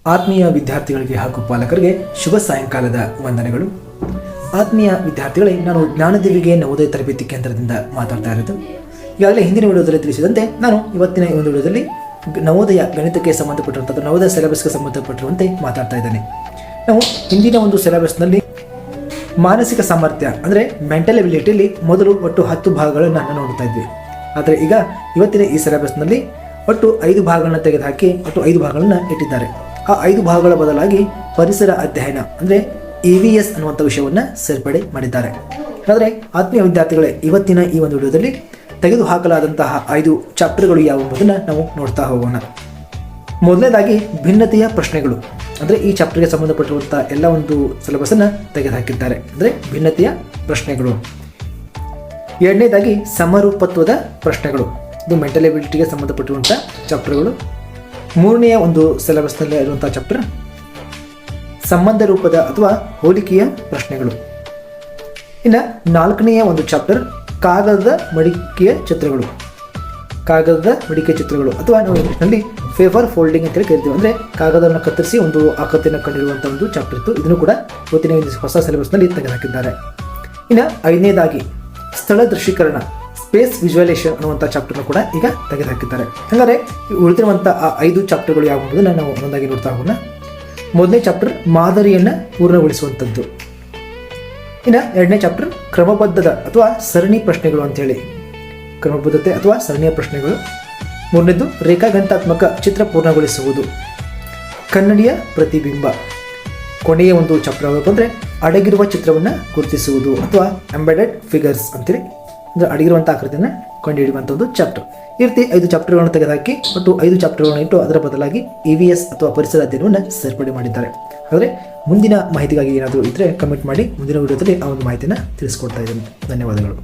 ಆತ್ಮೀಯ ವಿದ್ಯಾರ್ಥಿಗಳಿಗೆ ಹಾಗೂ ಪಾಲಕರಿಗೆ ಶುಭ ಸಾಯಂಕಾಲದ ವಂದನೆಗಳು. ಆತ್ಮೀಯ ವಿದ್ಯಾರ್ಥಿಗಳೇ, ನಾನು ಜ್ಞಾನದೇವಿಗೆ ನವೋದಯ ತರಬೇತಿ ಕೇಂದ್ರದಿಂದ ಮಾತಾಡ್ತಾ ಇರೋದು. ಈಗಾಗಲೇ ಹಿಂದಿನ ವಿಡಿಯೋದಲ್ಲಿ ತಿಳಿಸಿದಂತೆ ನಾನು ಇವತ್ತಿನ ಈ ಒಂದು ವಿಡಿಯೋದಲ್ಲಿ ನವೋದಯ ಗಣಿತಕ್ಕೆ ಸಂಬಂಧಪಟ್ಟಿರುವಂಥದ್ದು ನವೋದಯ ಸಿಲೆಬಸ್ಗೆ ಸಂಬಂಧಪಟ್ಟಿರುವಂತೆ ಮಾತಾಡ್ತಾ ಇದ್ದೇನೆ. ನಾವು ಹಿಂದಿನ ಒಂದು ಸಿಲೆಬಸ್ನಲ್ಲಿ ಮಾನಸಿಕ ಸಾಮರ್ಥ್ಯ ಅಂದರೆ ಮೆಂಟಲ್ ಎಬಿಲಿಟಿಯಲ್ಲಿ ಮೊದಲು ಒಟ್ಟು 10 ಭಾಗಗಳನ್ನು ನಾವು ನೋಡ್ತಾ ಇದ್ವಿ. ಆದರೆ ಈಗ ಇವತ್ತಿನ ಈ ಸಿಲೆಬಸ್ನಲ್ಲಿ ಒಟ್ಟು 5 ಭಾಗಗಳನ್ನು ತೆಗೆದುಹಾಕಿ ಒಟ್ಟು 5 ಭಾಗಗಳನ್ನು ಇಟ್ಟಿದ್ದಾರೆ. ಆ 5 ಭಾಗಗಳ ಬದಲಾಗಿ ಪರಿಸರ ಅಧ್ಯಯನ ಅಂದರೆ EVS ಅನ್ನುವಂಥ ವಿಷಯವನ್ನು ಸೇರ್ಪಡೆ ಮಾಡಿದ್ದಾರೆ. ಆದರೆ ಆತ್ಮೀಯ ವಿದ್ಯಾರ್ಥಿಗಳೇ, ಇವತ್ತಿನ ಈ ಒಂದು ವಿಡಿಯೋದಲ್ಲಿ ತೆಗೆದುಹಾಕಲಾದಂತಹ 5 ಚಾಪ್ಟರ್ಗಳು ಯಾವುವು ಎಂಬುದನ್ನು ನಾವು ನೋಡ್ತಾ ಹೋಗೋಣ. ಮೊದಲನೇದಾಗಿ ಭಿನ್ನತೆಯ ಪ್ರಶ್ನೆಗಳು ಅಂದರೆ ಈ ಚಾಪ್ಟರ್ಗೆ ಸಂಬಂಧಪಟ್ಟಿರುವಂಥ ಎಲ್ಲ ಒಂದು ಸಿಲೆಬಸನ್ನು ತೆಗೆದುಹಾಕಿದ್ದಾರೆ, ಅಂದರೆ ಭಿನ್ನತೆಯ ಪ್ರಶ್ನೆಗಳು. ಎರಡನೇದಾಗಿ ಸಮರೂಪತ್ವದ ಪ್ರಶ್ನೆಗಳು, ಇದು ಮೆಂಟಲ್ ಎಬಿಲಿಟಿಗೆ ಸಂಬಂಧಪಟ್ಟಿರುವಂಥ ಚಾಪ್ಟರ್ಗಳು. ಮೂರನೆಯ ಒಂದು ಸಿಲೆಬಸ್ನಲ್ಲಿ ಇರುವಂಥ ಚಾಪ್ಟರ್ ಸಂಬಂಧ ರೂಪದ ಅಥವಾ ಹೋಲಿಕೆಯ ಪ್ರಶ್ನೆಗಳು. ಇನ್ನು 4ನೆಯ ಒಂದು ಚಾಪ್ಟರ್ ಕಾಗದದ ಮಡಿಕೆಯ ಚಿತ್ರಗಳು. ಕಾಗದದ ಮಡಿಕೆ ಚಿತ್ರಗಳು ಅಥವಾ ನಾವು ಇಂಗ್ಲೀಷ್ನಲ್ಲಿ ಪೇಪರ್ ಫೋಲ್ಡಿಂಗ್ ಅಂತೇಳಿ ಕರಿತೀವಿ. ಅಂದರೆ ಕಾಗದವನ್ನು ಕತ್ತರಿಸಿ ಒಂದು ಆಕೃತಿಯನ್ನು ಕಂಡಿರುವಂಥ ಒಂದು ಚಾಪ್ಟರ್ ಇತ್ತು. ಇದನ್ನು ಕೂಡ ಇವತ್ತಿನ ಹೊಸ ಸಿಲೆಬಸ್ನಲ್ಲಿ ತೆಗೆದುಹಾಕಿದ್ದಾರೆ. ಇನ್ನು 5ನೇದಾಗಿ ಸ್ಥಳ ದೃಶ್ಯೀಕರಣ ಸ್ಪೇಸ್ ವಿಜುವಲೈಸೇಷನ್ ಅನ್ನುವಂಥ ಚಾಪ್ಟರ್ನ ಕೂಡ ಈಗ ತೆಗೆದುಹಾಕಿದ್ದಾರೆ. ಹಾಗಾದರೆ ಉಳಿದಿರುವಂಥ ಆ 5 ಚಾಪ್ಟರ್ಗಳು ಯಾವುದನ್ನು ನಾವು ಒಂದೊಂದಾಗಿ ನೋಡ್ತಾ ಹೋಗೋಣ. ಮೊದಲನೇ ಚಾಪ್ಟರ್ ಮಾದರಿಯನ್ನು ಪೂರ್ಣಗೊಳಿಸುವಂಥದ್ದು. ಇನ್ನು 2ನೇ ಚಾಪ್ಟರ್ ಕ್ರಮಬದ್ಧದ ಅಥವಾ ಸರಣಿ ಪ್ರಶ್ನೆಗಳು ಅಂಥೇಳಿ, ಕ್ರಮಬದ್ಧತೆ ಅಥವಾ ಸರಣಿಯ ಪ್ರಶ್ನೆಗಳು. 3ನೇದು ರೇಖಾಗಣಿತಾತ್ಮಕ ಚಿತ್ರ ಪೂರ್ಣಗೊಳಿಸುವುದು, ಕನ್ನಡಿಯ ಪ್ರತಿಬಿಂಬ. ಕೊನೆಯ ಒಂದು ಚಾಪ್ಟರ್ ಆಗಬೇಕು ಅಂದರೆ ಅಡಗಿರುವ ಚಿತ್ರವನ್ನು ಗುರುತಿಸುವುದು ಅಥವಾ ಎಂಬೆಡೆಡ್ ಫಿಗರ್ಸ್ ಅಂತೇಳಿ, ಅಂದರೆ ಅಡಗಿರುವಂಥ ಆಕೃತಿಯನ್ನು ಕಂಡುಹಿಡಿಯುವಂಥ ಒಂದು ಚಾಪ್ಟರ್. ಈ ರೀತಿ 5 ಚಾಪ್ಟರ್ಗಳನ್ನು ತೆಗೆದುಹಾಕಿ ಒಟ್ಟು 5 ಚಾಪ್ಟರ್ಗಳನ್ನು ಇಟ್ಟು ಅದರ ಬದಲಾಗಿ EVS ಅಥವಾ ಪರಿಸರ ಅಧ್ಯಯನವನ್ನು ಸೇರ್ಪಡೆ ಮಾಡಿದ್ದಾರೆ. ಆದರೆ ಮುಂದಿನ ಮಾಹಿತಿಗಾಗಿ ಏನಾದರೂ ಇದ್ದರೆ ಕಮೆಂಟ್ ಮಾಡಿ, ಮುಂದಿನ ವಿಡಿಯೋದಲ್ಲಿ ಆ ಒಂದು ಮಾಹಿತಿಯನ್ನು ತಿಳಿಸ್ಕೊಡ್ತಾ ಇದ್ದೇನೆ. ಧನ್ಯವಾದಗಳು.